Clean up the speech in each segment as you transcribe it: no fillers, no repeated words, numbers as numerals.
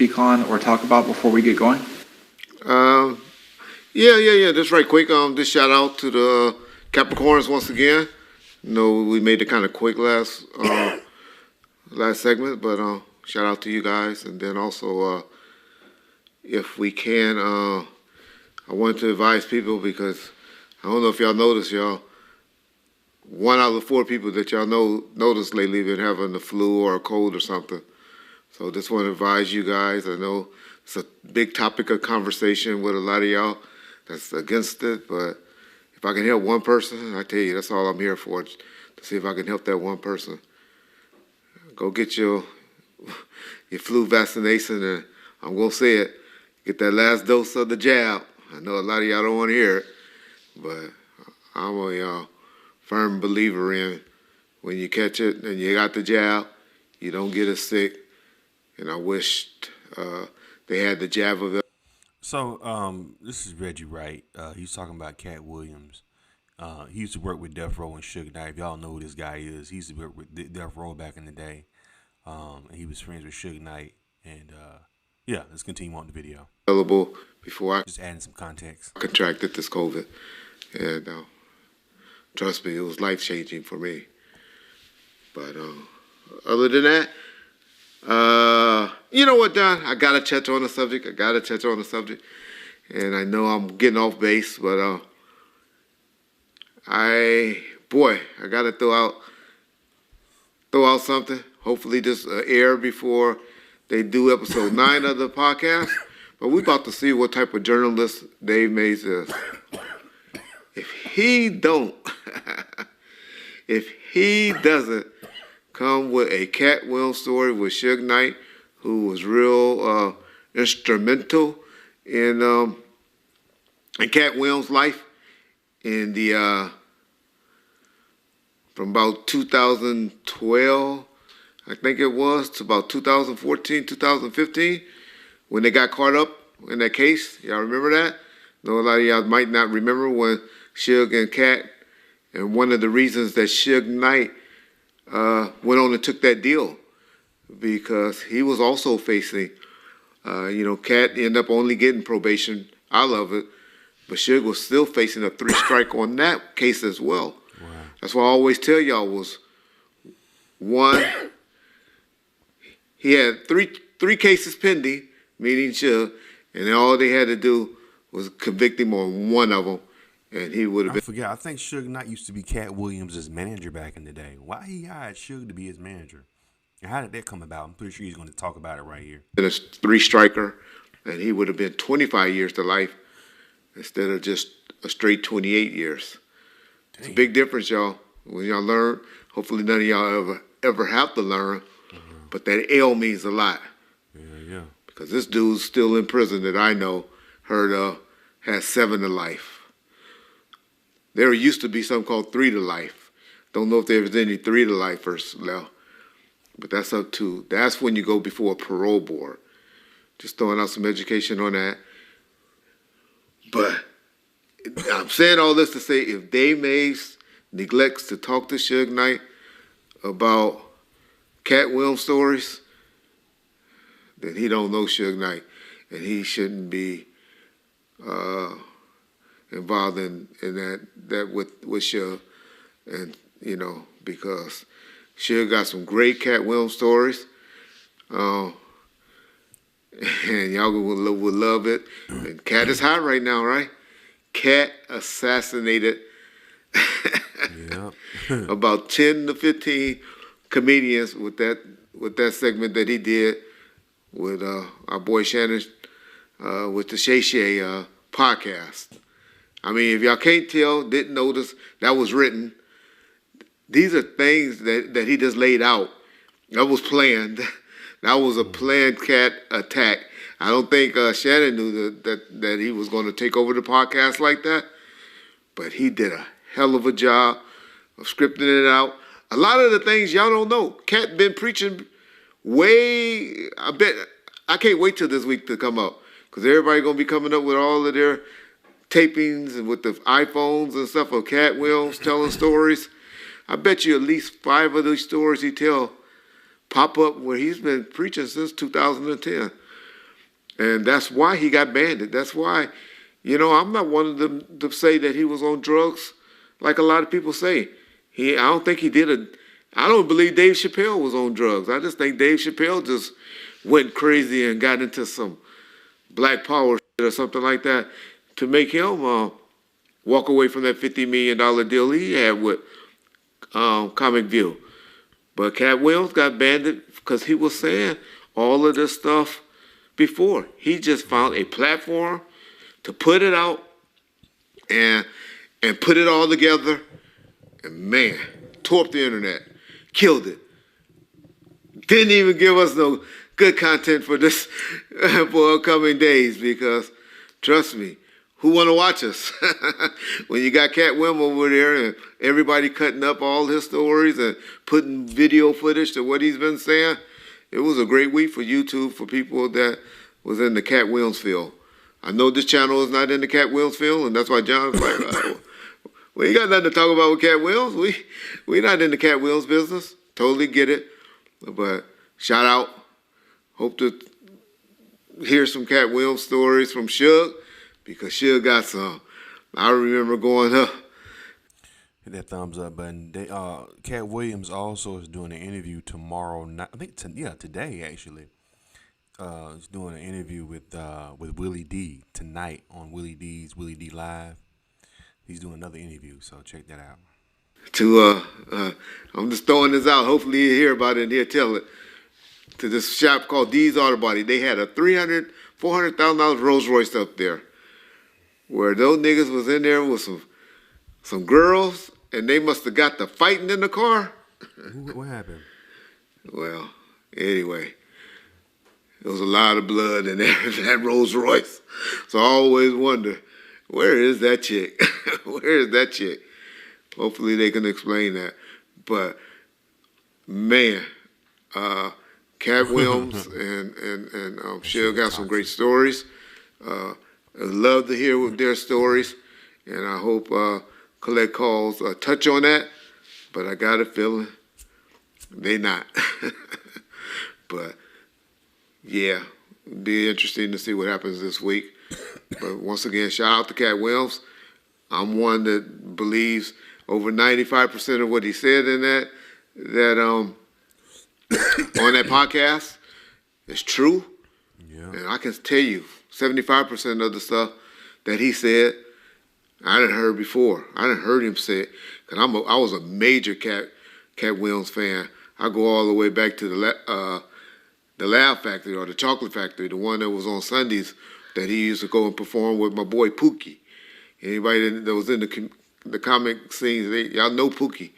speak on or talk about before we get going? Yeah. Just right quick. Just shout out to the Capricorns once again. We made it kind of quick last segment, but shout out to you guys. And then also, if we can, I wanted to advise people because I don't know if y'all noticed, y'all. 1 out of the 4 people that y'all noticed lately been having the flu or a cold or something. So just want to advise you guys. I know it's a big topic of conversation with a lot of y'all that's against it, but if I can help one person, I tell you, that's all I'm here for, to see if I can help that one person. Go get your flu vaccination, and I'm going to say it, get that last dose of the jab. I know a lot of y'all don't want to hear it, but I'm a firm believer in when you catch it and you got the jab, you don't get as sick. And I wished they had the jab of it. So this is Reggie Wright. He's talking about Katt Williams. He used to work with Death Row and Suge Knight. If y'all know who this guy is, he used to work with Death Row back in the day. And he was friends with Suge Knight. And yeah, let's continue on the video. Available before I just adding some context. Contracted this COVID, and trust me, it was life changing for me. But other than that, you know what, Don? I gotta touch on the subject. And I know I'm getting off base, but I gotta throw out something. Hopefully, this air before they do episode 9 of the podcast. But we're about to see what type of journalist Dave Mays is. If he doesn't come with a Katt Williams story with Suge Knight, who was real instrumental in Katt Williams' life in the from about 2012, I think it was, to about 2014, 2015, when they got caught up in that case. Y'all remember that? No, a lot of y'all might not remember when Suge and Katt, and one of the reasons that Suge Knight went on and took that deal, because he was also facing, Katt ended up only getting probation out of it, but Suge was still facing a 3 strike on that case as well. Wow. That's what I always tell y'all was, one, he had three cases pending, meaning Suge, and all they had to do was convict him on one of them, and he would have been. I forget. I think Suge Knight used to be Katt Williams' manager back in the day. Why he hired Suge to be his manager? And how did that come about? I'm pretty sure he's going to talk about it right here. Been a 3 striker, and he would have been 25 years to life instead of just a straight 28 years. Dang. It's a big difference, y'all. When y'all learn, hopefully none of y'all ever have to learn, but that L means a lot. Yeah. Because this dude's still in prison that I know, heard of, has 7 to life. There used to be something called 3 to life. Don't know if there was any 3 to lifers left. But that's up to, that's when you go before a parole board. Just throwing out some education on that. But I'm saying all this to say, if Dave Mays neglects to talk to Suge Knight about Katt Williams stories, then he don't know Suge Knight, and he shouldn't be involved in that with Suge, and because Suge got some great Katt Williams stories, and y'all would love it. And Katt is hot right now, right? Katt assassinated about 10 to 15 comedians with that segment that he did with our boy Shannon with the Shay Shay podcast. I mean, if y'all can't tell, didn't notice, that was written. These are things that he just laid out. That was planned. That was a planned Katt attack. I don't think Shannon knew that he was going to take over the podcast like that, but he did a hell of a job of scripting it out. A lot of the things y'all don't know, Katt been preaching I can't wait till this week to come up, because everybody going to be coming up with all of their tapings and with the iPhones and stuff of Katt Williams telling stories. I bet you at least 5 of those stories he tell pop up where he's been preaching since 2010. And that's why he got banned. That's why, I'm not one of them to say that he was on drugs like a lot of people say. I don't think he did I don't believe Dave Chappelle was on drugs. I just think Dave Chappelle just went crazy and got into some black power shit or something like that to make him walk away from that $50 million deal he had with Comic View. But Katt Williams got banned because he was saying all of this stuff before. He just found a platform to put it out and put it all together. And man, tore up the internet, killed it. Didn't even give us no good content for this for upcoming days because, trust me, who want to watch us? When you got Katt Williams over there and everybody cutting up all his stories and putting video footage to what he's been saying, it was a great week for YouTube for people that was in the Katt Williams field. I know this channel is not in the Katt Williams field, and that's why John's like, we ain't got nothing to talk about with Katt Williams. We not in the Katt Williams business. Totally get it. But shout out. Hope to hear some Katt Williams stories from Suge, because Suge got some. I remember going up. Hit that thumbs up button. Katt Williams also is doing an interview tomorrow night. I think today actually. He's doing an interview with Willie D tonight on Willie D's Willie D Live. He's doing another interview, so check that out. I'm just throwing this out. Hopefully you hear about it and he'll tell it. To this shop called D's Auto Body. They had a $400,000 Rolls Royce up there, where those niggas was in there with some girls, and they must have got to fighting in the car. What happened? Well, anyway, there was a lot of blood in that Rolls Royce. So I always wonder, where is that chick? Where is that chick? Hopefully they can explain that. But man, Katt Williams and Suge got some great stories. I'd love to hear their stories, and I hope Collect Calls touch on that. But I got a feeling they not. But yeah, it'd be interesting to see what happens this week. But once again, shout out to Katt Williams. I'm one that believes over 95% of what he said in that on that podcast is true. Yeah. And I can tell you 75% of the stuff that he said, I didn't heard before. I didn't heard him say it, because I was a major Katt Williams fan. I go all the way back to the Laugh Factory, or the Chocolate Factory, the one that was on Sundays that he used to go and perform with my boy Pookie. Anybody that was in the comic scenes, y'all know Pookie.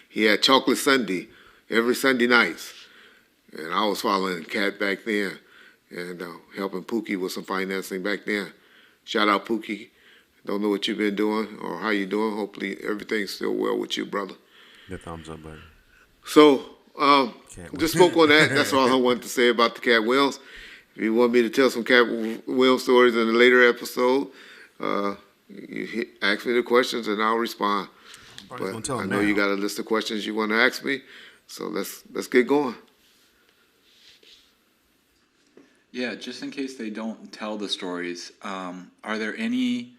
He had Chocolate Sunday every Sunday nights. And I was following Katt back then and helping Pookie with some financing back then. Shout out Pookie. Don't know what you've been doing or how you doing. Hopefully everything's still well with you, brother. The thumbs up, buddy. So, just spoke on that. That's all I wanted to say about the Katt Williams. If you want me to tell some Katt Williams stories in a later episode, you ask me the questions and I'll respond. But I know you got a list of questions you want to ask me, so let's get going. Yeah, just in case they don't tell the stories, are there any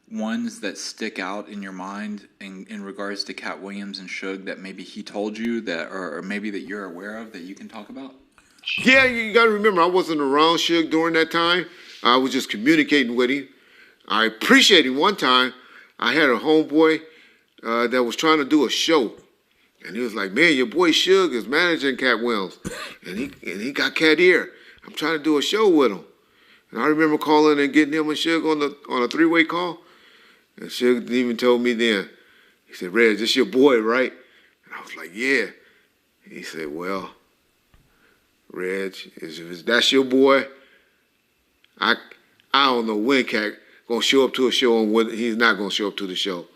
ones that stick out in your mind in regards to Katt Williams and Suge that maybe he told you that, or maybe that you're aware of that you can talk about? Yeah, you got to remember, I wasn't around Suge during that time. I was just communicating with him. I appreciated one time, I had a homeboy that was trying to do a show. And he was like, man, your boy Suge is managing Katt Williams. And he got Katt ear. I'm trying to do a show with him. And I remember calling and getting him and Suge on a three-way call. And Suge even told me then, he said, Reg, this your boy, right? And I was like, yeah. He said, well, Reg, if that's your boy, I don't know when Katt gonna show up to a show and when he's not gonna show up to the show.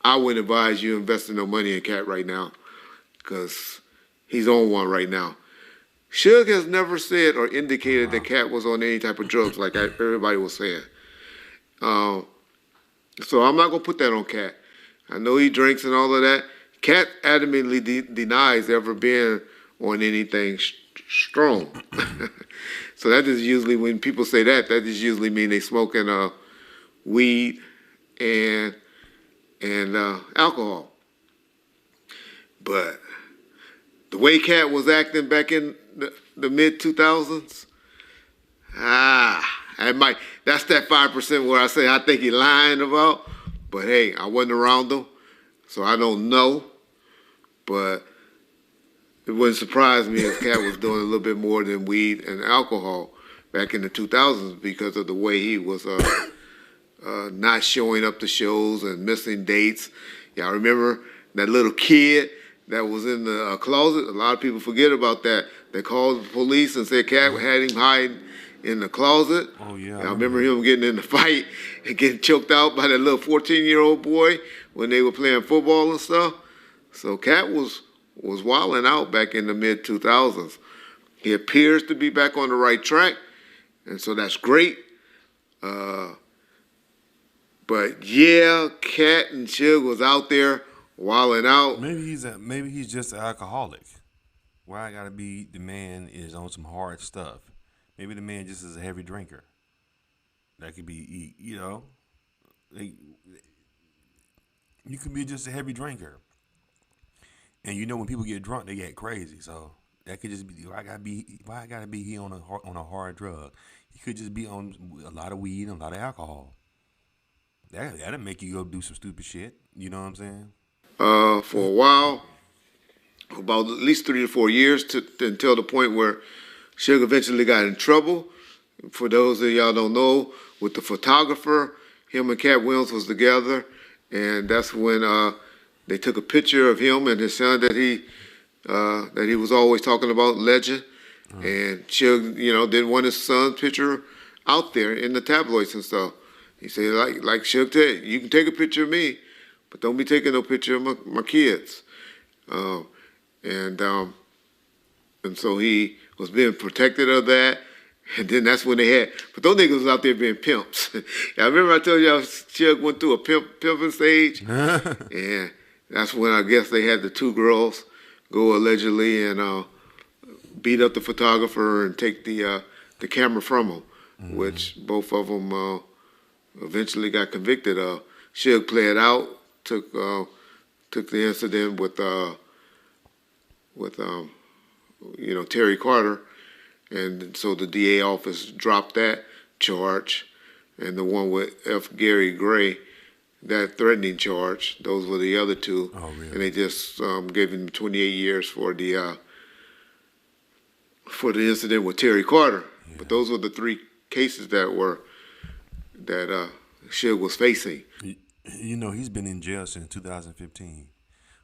I wouldn't advise you investing no money in Katt right now, because he's on one right now. Suge has never said or indicated that Katt was on any type of drugs like everybody was saying. So I'm not going to put that on Katt. I know he drinks and all of that. Katt adamantly denies ever being on anything strong. So that is usually when people say that just usually mean they smoking weed and alcohol. But the way Katt was acting back in the mid 2000s, that's that 5% where I say I think he lying about. But hey, I wasn't around him, so I don't know. But it wouldn't surprise me if Katt was doing a little bit more than weed and alcohol back in the 2000s because of the way he was not showing up to shows and missing dates. Y'all remember that little kid that was in the closet? A lot of people forget about that. They called the police and said Katt had him hiding in the closet. Oh, yeah. I remember him getting in the fight and getting choked out by that little 14-year-old boy when they were playing football and stuff. So Katt was wilding out back in the mid 2000s. He appears to be back on the right track, and so that's great. But yeah, Katt and Suge was out there wilding out. Maybe he's just an alcoholic. Why I gotta be the man is on some hard stuff. Maybe the man just is a heavy drinker. That could be, you know, you could be just a heavy drinker. And you know when people get drunk, they get crazy. So that could just be why I gotta be he on a hard drug. He could just be on a lot of weed and a lot of alcohol. That'll make you go do some stupid shit. You know what I'm saying? For a while, about at least 3 to 4 years, until the point where Suge eventually got in trouble. For those of y'all don't know, with the photographer, him and Katt Williams was together, and that's when they took a picture of him and his son that he was always talking about, Legend. And Suge, didn't want his son's picture out there in the tabloids and stuff. He said, like Suge said, you can take a picture of me, but don't be taking no picture of my kids. And so he was being protected of that. And then that's when but those niggas was out there being pimps. I remember I told y'all Suge went through a pimping stage. And that's when I guess they had the 2 girls go allegedly and beat up the photographer and take the camera from him, which both of them eventually got convicted of. Suge played out, took the incident with Terry Carter, and so the DA office dropped that charge, and the one with F. Gary Gray, that threatening charge. Those were the other 2, really? And they just gave him 28 years for the incident with Terry Carter. Yeah. But those were the 3 cases that Suge was facing. You know, he's been in jail since 2015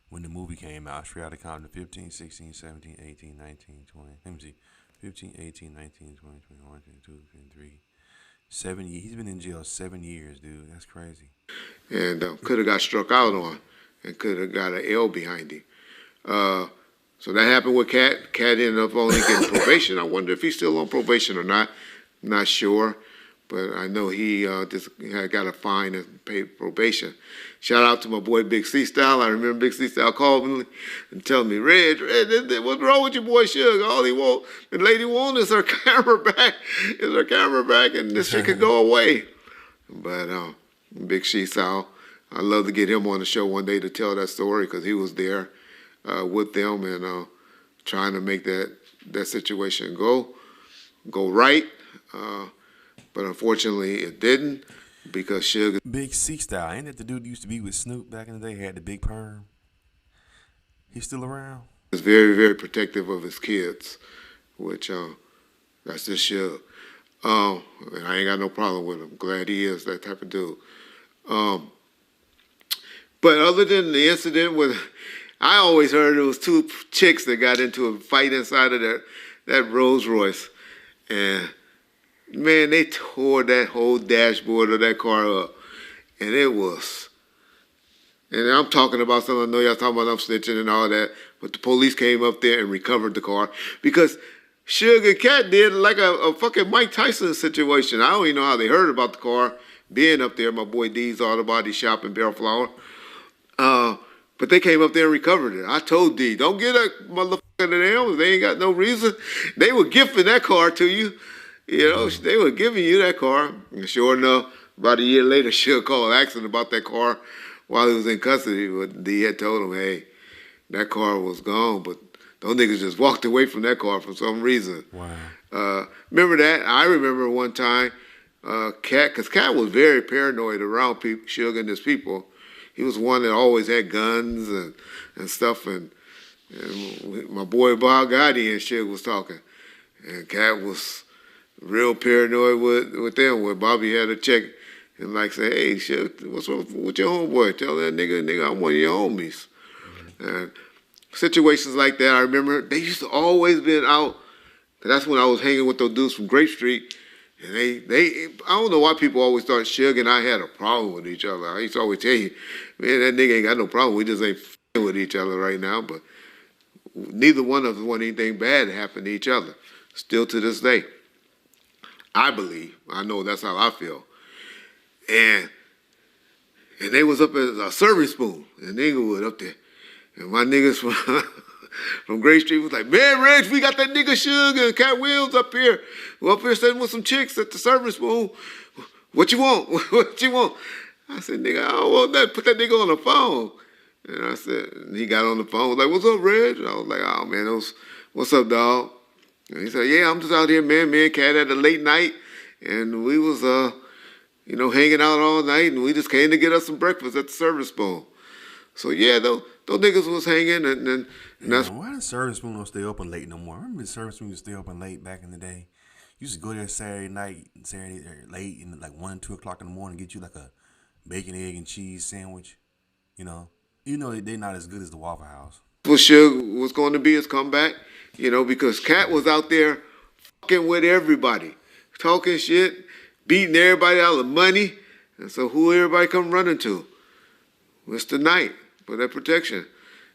when the movie came out. Straight out of Compton, 15, 16, 17, 18, 19, 20. Let me see. 15, 18, 19, 20, 21, 22, 23. 7 years. He's been in jail 7 years, dude. That's crazy. And could have got struck out on and could have got an L behind him. So that happened with Katt. Katt ended up only getting probation. I wonder if he's still on probation or not. I'm not sure. But I know he just had got a fine and paid probation. Shout out to my boy Big C Style. I remember Big C Style called me and telling me, Red, what's wrong with your boy Suge? All the lady wants is her camera back. And this shit could go away. But Big C Style, I'd love to get him on the show one day to tell that story because he was there with them and trying to make that situation go right. But unfortunately, it didn't because Suge. Big C Style, ain't that the dude who used to be with Snoop back in the day? Had the big perm. He's still around. He's very, very protective of his kids, which that's just Suge. And I ain't got no problem with him. Glad he is that type of dude. But other than the incident with, I always heard it was 2 chicks that got into a fight inside of that Rolls Royce, and man, they tore that whole dashboard of that car up. And and I'm talking about something, I know y'all talking about I'm snitching and all that, but the police came up there and recovered the car because Suge and Katt did like a fucking Mike Tyson situation. I don't even know how they heard about the car being up there, my boy D's Auto Body Shop in Bellflower. But they came up there and recovered it. I told D, don't get a motherfucker to them. They ain't got no reason. They were gifting that car to you. You know, they were giving you that car. And sure enough, about a year later, Suge called asking about that car while he was in custody. But he had told him, hey, that car was gone, but those niggas just walked away from that car for some reason. Wow. Remember that? I remember one time, Katt, because Katt was very paranoid around people, Suge and his people. He was one that always had guns and stuff. And my boy Bob Gotti and Suge was talking. And Katt was real paranoid with them when Bobby had to check and like say, hey, Suge, what's up with your homeboy? Tell that nigga, I'm one of your homies. And situations like that, I remember they used to always been out. That's when I was hanging with those dudes from Grape Street. And I don't know why people always thought Suge and I had a problem with each other. I used to always tell you, man, that nigga ain't got no problem. We just ain't f***ing with each other right now. But neither one of us want anything bad to happen to each other. Still to this day. I believe. I know that's how I feel. And they was up at a serving spoon in Inglewood up there. And my niggas from Grape Street was like, man, Reg, we got that nigga Suge and Katt Williams up here. We're up here sitting with some chicks at the serving spoon. What you want? What you want? I said, nigga, I don't want that. Put that nigga on the phone. And I said, and he got on the phone. Was like, what's up, Reg? And I was like, oh, man, what's up, dog? And he said, yeah, I'm just out here, man. Me and Katt had a late night. And we was, hanging out all night. And we just came to get us some breakfast at the service spoon. So, yeah, those niggas was hanging. And that's... Why the service spoon don't stay open late no more? I remember the service spoon used to stay open late back in the day. You used to go there Saturday late, and like 1, 2 o'clock in the morning, get you like a bacon, egg, and cheese sandwich. They're not as good as the Waffle House. What Suge was going to be his comeback, because Katt was out there fucking with everybody, talking shit, beating everybody out of money. And so who everybody come running to? Mr. Knight for that protection.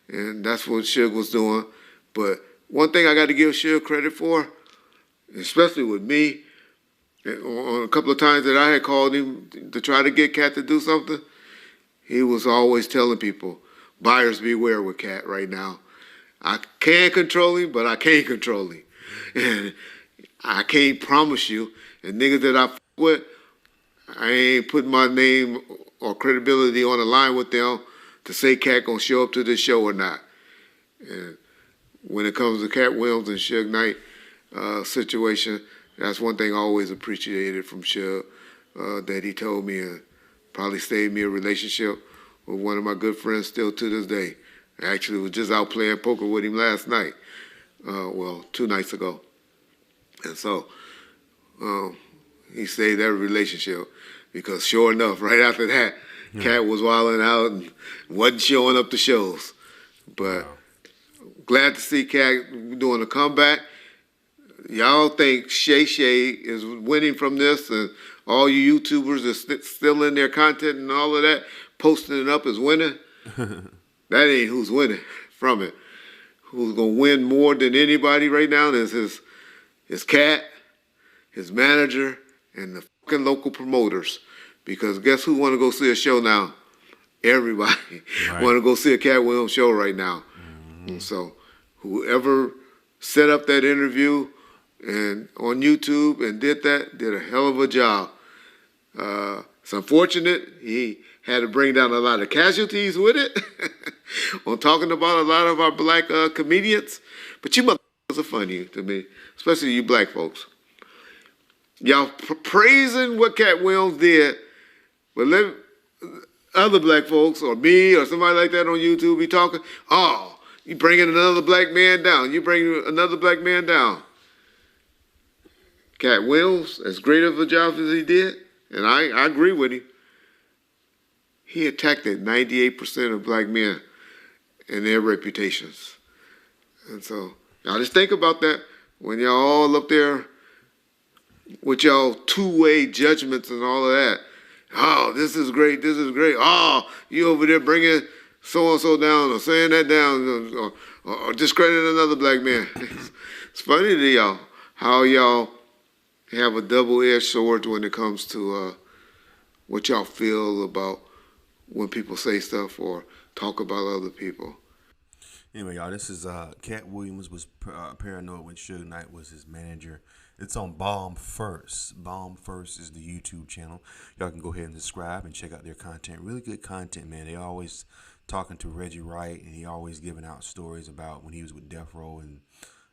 And that's what Suge was doing. But one thing I got to give Suge credit for, especially with me, on a couple of times that I had called him to try to get Katt to do something, he was always telling people, buyers beware with Katt right now. I can't control him, but I can't control him. And I can't promise you, and niggas that I f with, I ain't putting my name or credibility on the line with them to say Katt gonna show up to this show or not. And when it comes to Katt Williams and Suge Knight situation, that's one thing I always appreciated from Suge, that he told me and probably saved me a relationship with one of my good friends still to this day. I actually was just out playing poker with him last night, 2 nights ago. And so he saved that relationship because sure enough, right after that, Katt was wilding out and wasn't showing up to shows. But glad to see Katt doing a comeback. Y'all think Shay Shay is winning from this, and all you YouTubers are still in their content and all of that, posting it up as winning? That ain't who's winning from it. Who's gonna win more than anybody right now is his Katt, his manager, and the fucking local promoters. Because guess who want to go see a show now? Everybody want to go see a Katt Williams show right now. And so whoever set up that interview and on YouTube and did a hell of a job. It's unfortunate he had to bring down a lot of casualties with it on talking about a lot of our black comedians. But you motherfuckers are funny to me, especially you black folks. Y'all praising what Katt Williams did, but let other black folks or me or somebody like that on YouTube be talking, oh, you bringing another black man down. You bring another black man down. Katt Williams, as great of a job as he did, and I agree with him, he attacked at 98% of black men and their reputations. And so y'all just think about that when y'all all up there with y'all two-way judgments and all of that. Oh, this is great, this is great. Oh, you over there bringing so-and-so down or saying that down or discrediting another black man. It's funny to y'all how y'all have a double-edged sword when it comes to what y'all feel about when people say stuff or talk about other people. Anyway, y'all, this is Katt Williams was paranoid when Suge Knight was his manager. It's on Bomb First. Bomb First is the YouTube channel. Y'all can go ahead and subscribe and check out their content. Really good content, man. They always talking to Reggie Wright, and he always giving out stories about when he was with Death Row and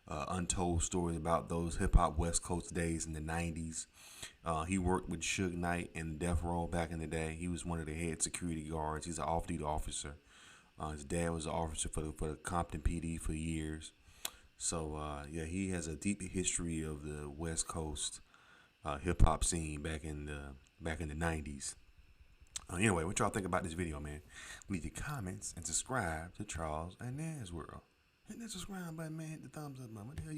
untold stories about those hip hop West Coast days in the '90s. He worked with Suge Knight and Death Row back in the day. He was one of the head security guards. He's an off-duty officer. His dad was an officer for the Compton PD for years. So yeah, he has a deep history of the West Coast hip hop scene back in the '90s. Anyway, what y'all think about this video, man? Leave your comments and subscribe to Charles and Naz World. Hit that subscribe button, man. Hit the thumbs up button. What the hell you